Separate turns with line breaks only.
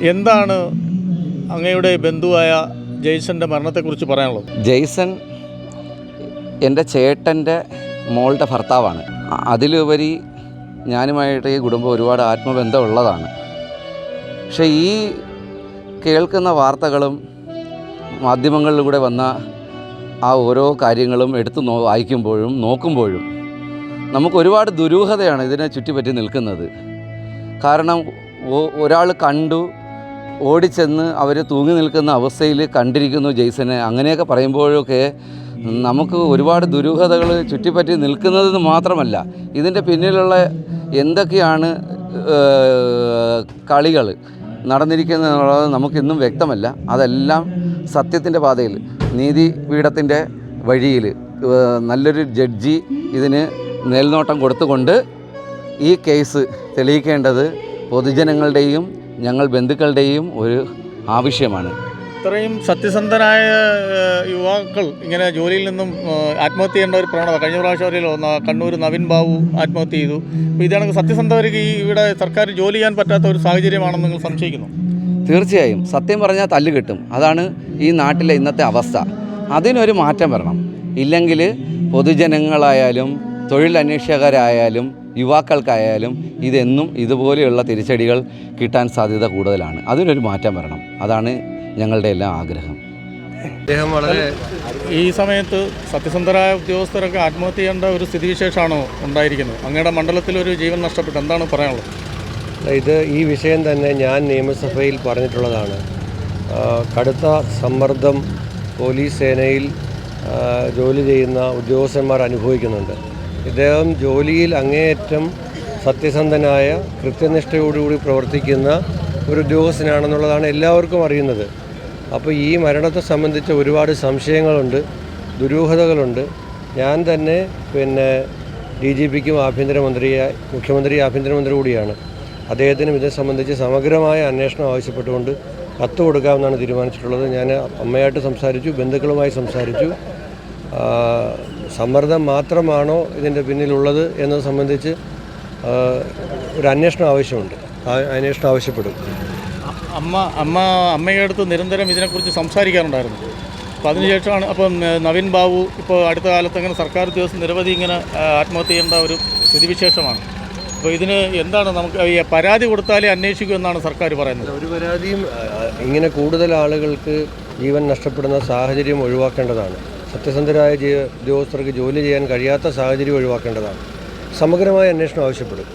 എന്താണ് അങ്ങയുടെ ബന്ധുവായ ജെയ്സൻ്റെ മരണത്തെക്കുറിച്ച് പറയാനുള്ളത്?
ജെയ്സൺ എൻ്റെ ചേട്ടൻ്റെ മോളുടെ ഭർത്താവാണ്. അതിലുപരി ഞാനുമായിട്ട് ഈ കുടുംബം ഒരുപാട് ആത്മബന്ധമുള്ളതാണ്. പക്ഷേ ഈ കേൾക്കുന്ന വാർത്തകളും മാധ്യമങ്ങളിലൂടെ വന്ന ആ ഓരോ കാര്യങ്ങളും എടുത്ത് വായിക്കുമ്പോഴും നോക്കുമ്പോഴും നമുക്ക് ഒരുപാട് ദുരൂഹതയാണ് ഇതിനെ ചുറ്റിപ്പറ്റി നിൽക്കുന്നത്. കാരണം ഒരാൾ കണ്ടു, ഓടിച്ചെന്ന് അവർ തൂങ്ങി നിൽക്കുന്ന അവസ്ഥയിൽ കണ്ടിരിക്കുന്നു ജെയ്സനെ. അങ്ങനെയൊക്കെ പറയുമ്പോഴൊക്കെ നമുക്ക് ഒരുപാട് ദുരൂഹതകൾ ചുറ്റിപ്പറ്റി നിൽക്കുന്നതെന്ന് മാത്രമല്ല, ഇതിൻ്റെ പിന്നിലുള്ള എന്തൊക്കെയാണ് കളികൾ നടന്നിരിക്കുന്നതെന്നുള്ളത് നമുക്കിന്നും വ്യക്തമല്ല. അതെല്ലാം സത്യത്തിൻ്റെ പാതയിൽ, നീതിപീഠത്തിൻ്റെ വഴിയിൽ നല്ലൊരു ജഡ്ജി ഇതിന് മേൽനോട്ടം കൊടുത്തുകൊണ്ട് ഈ കേസ് തെളിയിക്കേണ്ടത് പൊതുജനങ്ങളുടെയും ഞങ്ങൾ ബന്ധുക്കളുടെയും ഒരു ആവശ്യമാണ്.
ഇത്രയും സത്യസന്ധനായ യുവാക്കൾ ഇങ്ങനെ ജോലിയിൽ നിന്നും ആത്മഹത്യ ചെയ്യേണ്ട ഒരു പ്രവണത കഴിഞ്ഞ പ്രാവശ്യം അറിയില്ലോ, കണ്ണൂർ നവീൻ ബാബു ആത്മഹത്യ ചെയ്തു. അപ്പോൾ ഇതാണെങ്കിൽ സത്യസന്ധർക്ക് ഇവിടെ സർക്കാർ ജോലി ചെയ്യാൻ പറ്റാത്ത ഒരു സാഹചര്യമാണെന്ന് നിങ്ങൾ സംശയിക്കുന്നു?
തീർച്ചയായും. സത്യം പറഞ്ഞാൽ തല്ല് കിട്ടും. അതാണ് ഈ നാട്ടിലെ ഇന്നത്തെ അവസ്ഥ. അതിനൊരു മാറ്റം വരണം. ഇല്ലെങ്കിൽ പൊതുജനങ്ങളായാലും തൊഴിലന്വേഷകരായാലും യുവാക്കൾക്കായാലും ഇതെന്നും ഇതുപോലെയുള്ള തിരിച്ചടികൾ കിട്ടാൻ സാധ്യത കൂടുതലാണ്. അതിനൊരു മാറ്റം വരണം. അതാണ് ഞങ്ങളുടെ എല്ലാം ആഗ്രഹം.
അദ്ദേഹം വളരെ
ഈ സമയത്ത് സത്യസന്ധരായ ഉദ്യോഗസ്ഥരൊക്കെ ആത്മഹത്യ ചെയ്യേണ്ട ഒരു സ്ഥിതിവിശേഷമാണോ ഉണ്ടായിരിക്കുന്നത്? അങ്ങയുടെ മണ്ഡലത്തിലൊരു ജീവൻ നഷ്ടപ്പെട്ടു, എന്താണ് പറയാനുള്ളത്?
ഈ വിഷയം തന്നെ ഞാൻ നിയമസഭയിൽ പറഞ്ഞിട്ടുള്ളതാണ്. കടുത്ത സമ്മർദ്ദം പോലീസ് സേനയിൽ ജോലി ചെയ്യുന്ന ഉദ്യോഗസ്ഥന്മാർ അനുഭവിക്കുന്നുണ്ട്. ഇദ്ദേഹം ജോലിയിൽ അങ്ങേയറ്റം സത്യസന്ധനായ കൃത്യനിഷ്ഠയോടുകൂടി പ്രവർത്തിക്കുന്ന ഒരു ഉദ്യോഗസ്ഥനാണെന്നുള്ളതാണ് എല്ലാവർക്കും അറിയുന്നത്. അപ്പോൾ ഈ മരണത്തെ സംബന്ധിച്ച് ഒരുപാട് സംശയങ്ങളുണ്ട്, ദുരൂഹതകളുണ്ട്. ഞാൻ തന്നെ DGPക്കും മുഖ്യമന്ത്രി ആഭ്യന്തരമന്ത്രി കൂടിയാണ്. അദ്ദേഹത്തിനും ഇതേ സംബന്ധിച്ച് സമഗ്രമായ അന്വേഷണം ആവശ്യപ്പെട്ടുകൊണ്ട് കത്ത് കൊടുക്കാമെന്നാണ് തീരുമാനിച്ചിട്ടുള്ളത്. ഞാൻ അമ്മയായിട്ട് സംസാരിച്ചു, ബന്ധുക്കളുമായി സംസാരിച്ചു. സമ്മർദ്ദം മാത്രമാണോ ഇതിൻ്റെ പിന്നിലുള്ളത് എന്നത് സംബന്ധിച്ച് ഒരു അന്വേഷണം ആവശ്യമുണ്ട്. അന്വേഷണം ആവശ്യപ്പെടും.
അമ്മയുടെ അടുത്ത് നിരന്തരം ഇതിനെക്കുറിച്ച് സംസാരിക്കാറുണ്ടായിരുന്നു. അപ്പോൾ അതിനുശേഷമാണ് അപ്പം നവീൻ ബാബു ഇപ്പോൾ അടുത്ത കാലത്ത് അങ്ങനെ സർക്കാർ ഉദ്യോഗസ്ഥർ നിരവധി ഇങ്ങനെ ആത്മഹത്യ ചെയ്യേണ്ട ഒരു സ്ഥിതിവിശേഷമാണ്. അപ്പോൾ ഇതിന് എന്താണ് നമുക്ക് ഈ പരാതി കൊടുത്താലേ അന്വേഷിക്കൂ എന്നാണ് സർക്കാർ പറയുന്നത്.
ഒരു പരാതിയും ഇങ്ങനെ കൂടുതൽ ആളുകൾക്ക് ജീവൻ നഷ്ടപ്പെടുന്ന സാഹചര്യം ഒഴിവാക്കേണ്ടതാണ്. സത്യസന്ധരായ ഉദ്യോഗസ്ഥർക്ക് ജോലി ചെയ്യാൻ കഴിയാത്ത സാഹചര്യം ഒഴിവാക്കേണ്ടതാണ്. സമഗ്രമായ അന്വേഷണം ആവശ്യപ്പെടും.